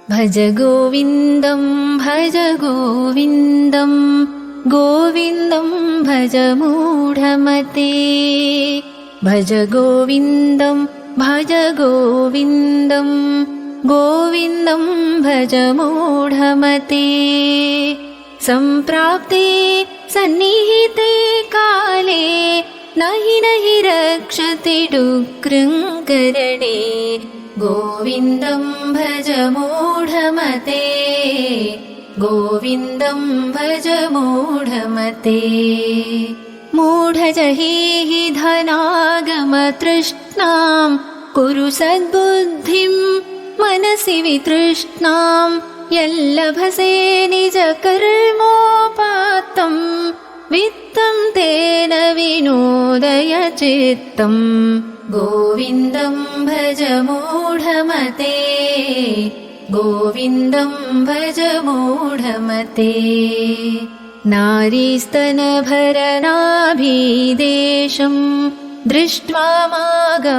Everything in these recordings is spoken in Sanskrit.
भज गोविन्दं भज गोविन्दं गोविन्दं भज मूढमते भज गोविन्दं भज गोविन्दं गोविन्दं भज मूढमते सम्प्राप्ते सन्निहिते काले नहि नहि रक्षति डुक्कृङ्करणे गोविन्दं भज मूढमते गोविन्दं भज मूढमते मूढजहीहि धनागमतृष्णां कुरु सद्बुद्धिं मनसि वितृष्णां यल्लभसे निजकर्मोपात्तं वित्तं तेन विनोदय चित्तम् गोविन्दं भज मूढमते गोविन्दं भज मूढमते नारीस्तनभरनाभिदेशं दृष्ट्वा मागामोहावेशम्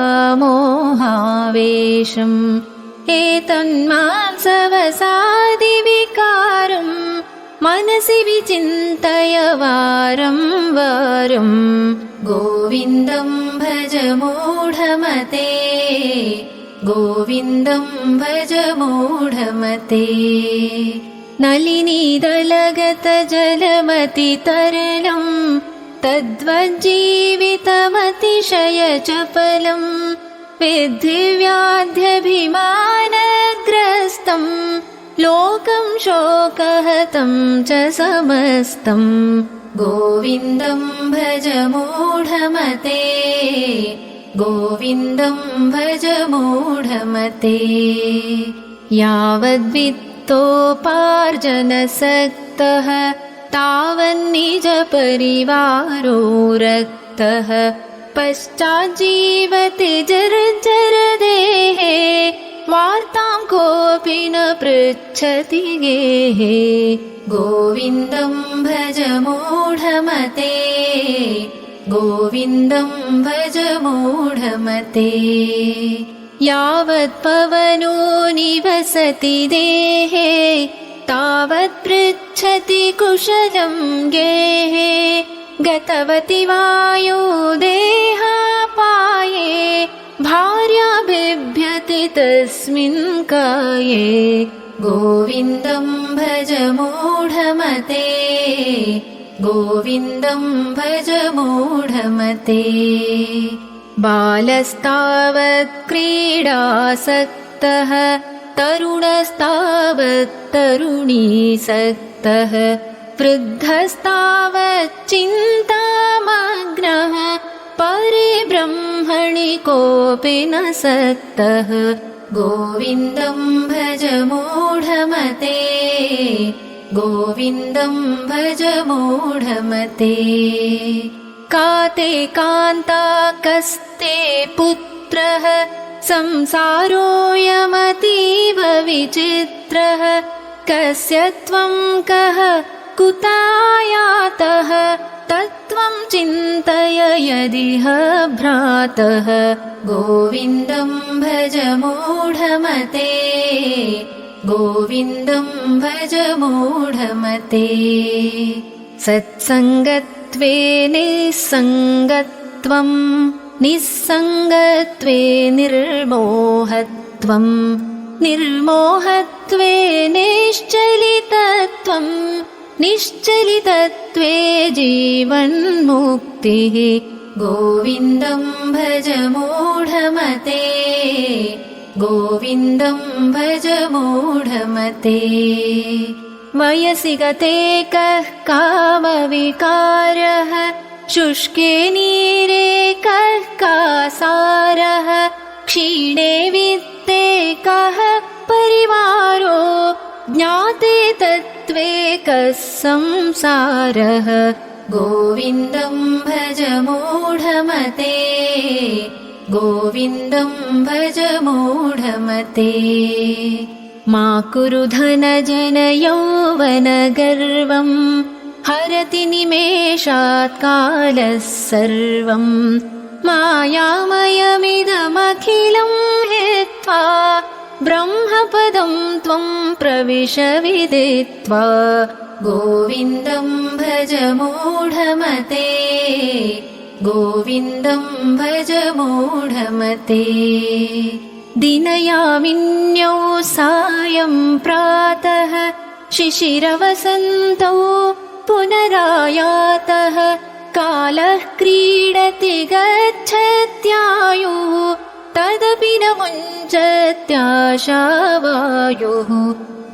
एतन्मांसवसादिविकारं मनसि विचिन्तय वारं वारं गोविन्दं भज मूढमते गोविन्दं भज मूढमते नलिनीदलगतजलमतितरलं तद्वज्जीवितमतिशयचपलं विद्धि व्याध्यभिमानग्रस्तं लोकं शोकहतं च समस्तं गोविन्दं भज मूढमते गोविन्दं भज मूढमते यावद्वित्तोपार्जनसक्तः तावन्निजपरिवारो रक्तः पश्चाज्जीवति जर्जरदेहे वार्तां कोऽपि न पृच्छति गेहे गोविन्दं भज मूढमते गोविन्दं भज मूढमते यावत् पवनो निवसति देहे तावत् पृच्छति कुशलं गेहे गतवति वायो देहापाये भार्या बिभ्यति तस्मिन् काये गोविन्दं भज मूढमते गोविन्दं भज मूढमते बालस्तावत् क्रीडासक्तः तरुणस्तावत् तरुणीसक्तः वृद्धस्तावत् चिन्तामग्नः परे ब्रह्मणि कोऽपि न सक्तः गोविन्दं भज मूढमते गोविन्दं भज मूढमते काते कान्ता कस्ते पुत्रः संसारोऽयमतीव विचित्रः कस्य त्वं कः कुतायातः तत्त्वं चिन्तय यदिह भ्रातः गोविन्दं भज मूढमते गोविन्दं भज मूढमते सत्सङ्गत्वे निस्सङ्गत्वं निस्सङ्गत्वे निर्मोहत्वं निर्मोहत्वे निश्चलितत्वं निश्चलितत्वे जीवन्मुक्तिः गोविन्दं भज मूढमते गोविन्दं भज मूढमते वयसि गते कः कामविकारः शुष्के नीरे कः कासारः क्षीणे वित्ते कः परिवारो ज्ञाते तत्त्वे कः संसारः गोविन्दं भज मूढमते गोविन्दं भज मूढमते मा कुरु धनजनयौवनगर्वं हरति निमेषात् कालः सर्वं मायामयमिदमखिलं हित्वा ब्रह्मपदं त्वं प्रविश विदित्वा गोविन्दं भज मूढमते गोविन्दं भज मूढमते दिनयामिन्यौ सायं प्रातः शिशिरवसन्तौ पुनरायातः कालः क्रीडति गच्छत्यायुः तदपि न मुञ्चत्याशावायुः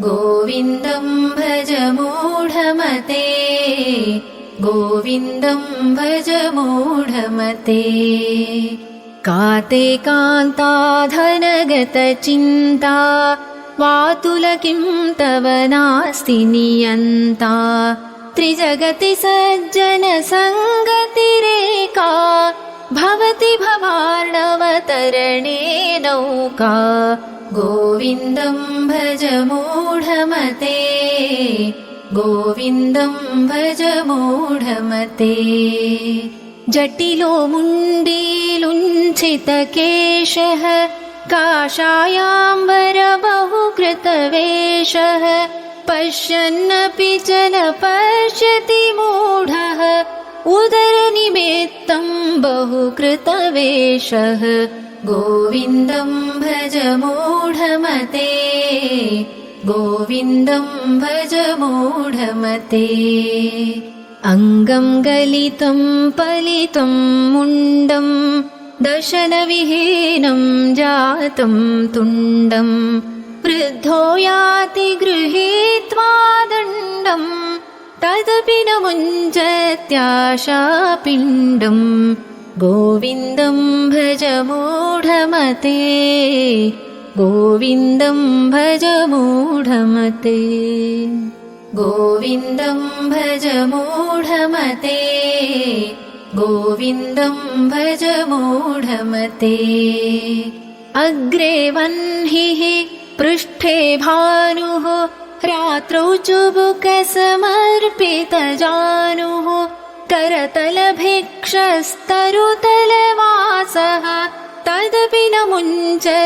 गोविन्दं भज मूढमते गोविन्दं भज मूढमते काते कान्ता धनगतचिन्ता वातुल किं तव नास्ति नियन्ता त्रिजगति सज्जन सङ्गतिरेका भवति भवार्णवतरणे नौका गोविन्दं भज मूढमते गोविन्दं भज मूढमते जटिलो मुण्डीलुञ्छितकेशः काषायाम्बर बहुकृतवेषः पश्यन्नपि च न पश्यति मूढः उदरनिमित्तं बहुकृतवेषः गोविन्दं भज मूढमते गोविन्दं भज मूढमते अङ्गं गलितं पलितं मुण्डं दशनविहीनं जातं तुण्डं वृद्धो याति गृहीत्वा दण्डं तदपि न मुञ्चत्याशापिण्डं गोविन्दं भज मूढमते गोविन्दं भज मूढमते गोविन्दं भज मूढमते गोविन्दं भज मूढमते अग्रे वह्निः पृष्ठे भानुः रात्रौ चुबुकसमर्पितजानुः करतलभिक्षस्तरुतलवासः तदपि न मुञ्चत्याशापाशः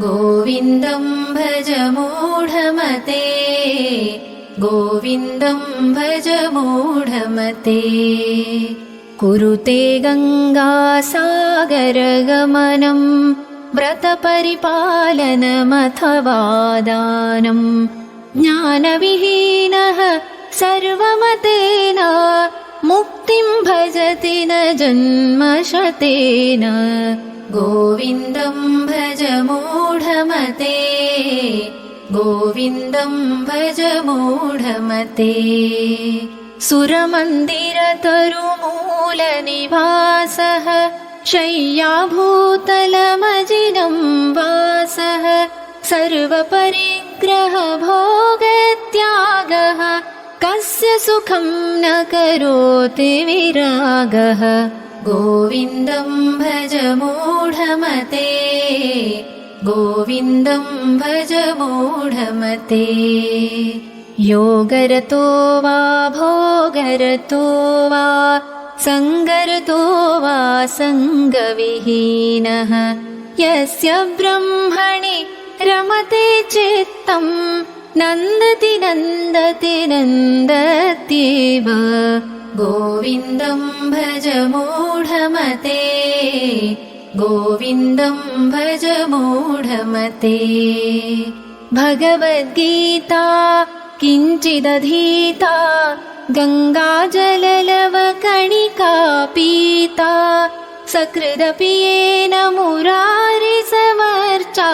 गोविन्दं भज मूढमते गोविन्दं भज मूढमते कुरुते गङ्गासागरगमनं व्रतपरिपालनमथवा दानं ज्ञानविहीनः सर्वमतेन मुक्तिं भजति न जन्मशतेन गोविन्दं भज मूढमते गोविन्दं भज मूढमते सुरमन्दिरतरुमूलनिवासः शय्याभूतलमजिनं वासः सर्वपरिग्रहभोगत्यागः कस्य सुखं न करोति विरागः गोविन्दं भज मूढमते गोविन्दं भज मूढमते योगरतो वा भोगरतो वा सङ्गरतो वा सङ्गविहीनः यस्य ब्रह्मणि रमते चित्तं नन्दति नन्दति नन्दत्येव गोविन्दं भज मूढमते गोविन्दं भज मूढमते भगवद्गीता किञ्चिदधीता गङ्गाजललवकणिका पीता सकृदपि येन मुरारिसमर्चा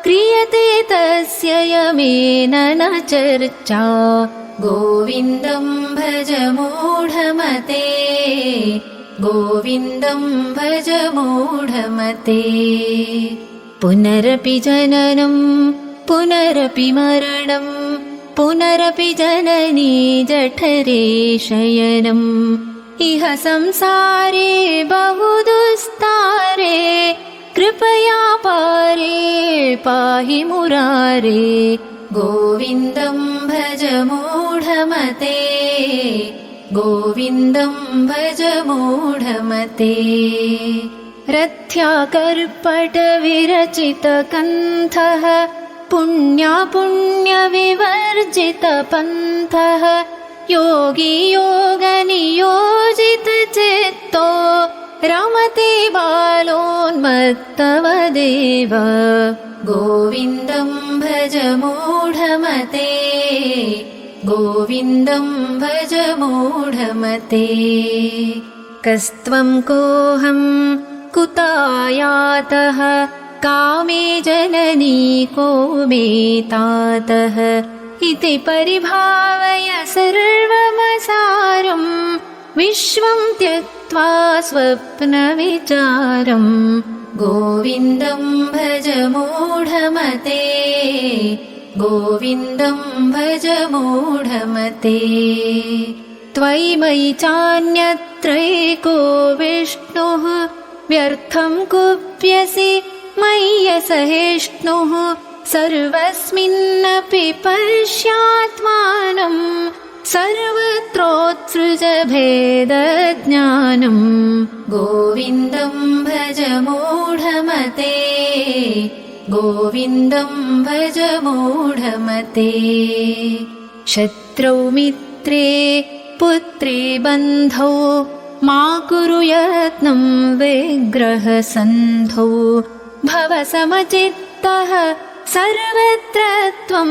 क्रियते तस्य यमेन न चर्चा गोविन्दं भज मूढमते गोविन्दं भज मूढमते पुनरपि जननं पुनरपि मरणं पुनरपि जननी जठरे शयनम् इह संसारे बहुदुस्तारे कृपया पारे पाहि मुरारे गोविन्दं भज मूढमते गोविन्दं भज मूढमते रथ्याकर्पटविरचितकन्थः पुण्यापुण्यविवर्जितपन्थः योगी योगनियोजितचित्तो रमते बालोन्मत्तवदेव गोविन्दं भज मूढमते गोविन्दं भज मूढमते कस्त्वं कोऽहं कुतायातः कामे जननी को मे तातः इति परिभावय सर्वमसारं विश्वं त्यक्त्वा स्वप्नविचारं गोविन्दं भज मूढमते गोविन्दं भज मूढमते त्वयि मयि चान्यत्रैको विष्णुः व्यर्थं कुप्यसि मय्यसहिष्णुः सर्वस्मिन्नपि पश्यात्मानं सर्वत्रोत्सृज भेदज्ञानं गोविन्दं भज मूढमते गोविन्दं भज मूढमते शत्रौ मित्रे पुत्रे बन्धौ मा कुरु यत्नं विग्रहसन्धौ भव समचित्तः सर्वत्र त्वं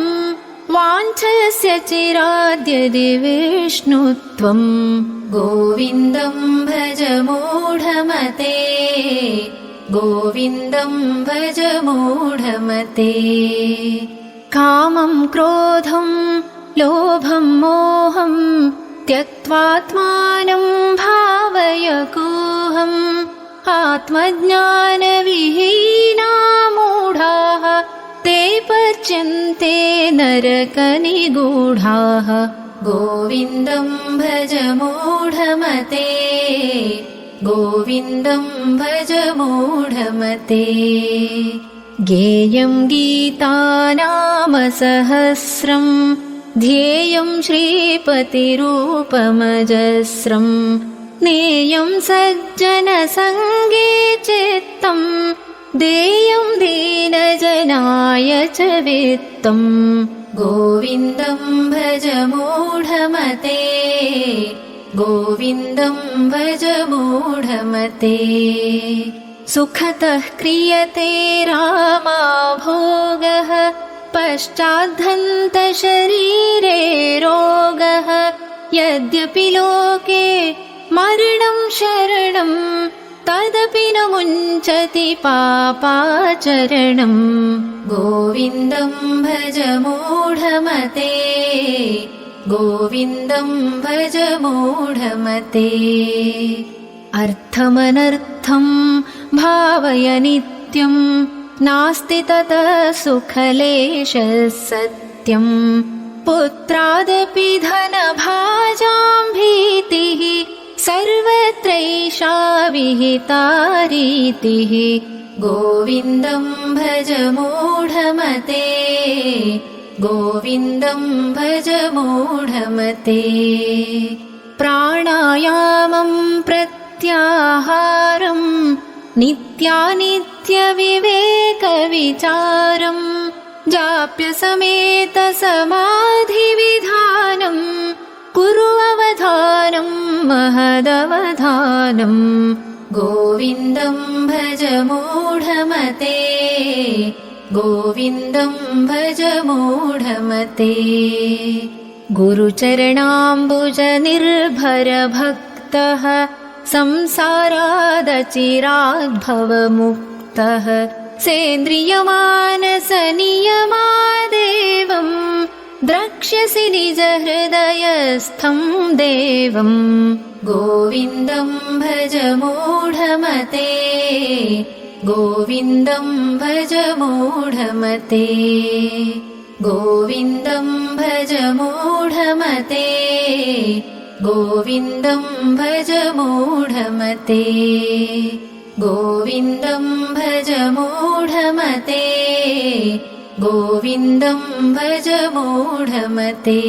वाञ्छस्य चिराद्यदि विष्णुत्वं गोविन्दं भज मूढमते गोविन्दं भज मूढमते कामं क्रोधं लोभं मोहं त्यक्त्वात्मानं भावय कोऽहम् आत्मज्ञानविहीना मूढाः ते पच्यन्ते नरकनिगूढाः गोविन्दं भज मूढमते गोविन्दं भज मूढमते गेयं गीतानामसहस्रं ध्येयं श्रीपतिरूपमजस्रं नेयं सज्जनसङ्गे चित्तं देयं दीनजनाय च वित्तं गोविन्दं भज मूढमते गोविन्दं भज मूढमते सुखतः क्रियते रामाभोगः पश्चाद्धन्तशरीरे रोगः यद्यपि लोके मरणं शरणं तदपि न मुञ्चति पापाचरणं गोविन्दं भज मूढमते गोविन्दं भज मूढमते अर्थमनर्थं भावय नित्यं नास्ति ततः सुखलेशः सत्यं पुत्रादपि धनभाजां भीतिः सर्वत्रैषा विहिता रीतिः गोविन्दं भज मूढमते गोविन्दं भज मूढमते प्राणायामं प्रत्याहारं नित्यानित्यविवेकविचारं जाप्यसमेतसमाधिविधानं कुरु अवधानं महदवधानं गोविन्दं भज मूढमते गोविन्दं भज मूढमते गुरुचरणाम्बुजनिर्भरभक्तः संसारादचिराद्भवमुक्तः सेन्द्रियमानसनियमादेवं द्रक्ष्यसि निजहृदयस्थं देवं गोविन्दं भज मूढमते गोविन्दं भज मूढमते गोविन्दं भज मूढमते गोविन्दं भज मूढमते गोविन्दं भज मूढमते गोविन्दं भज मूढमते।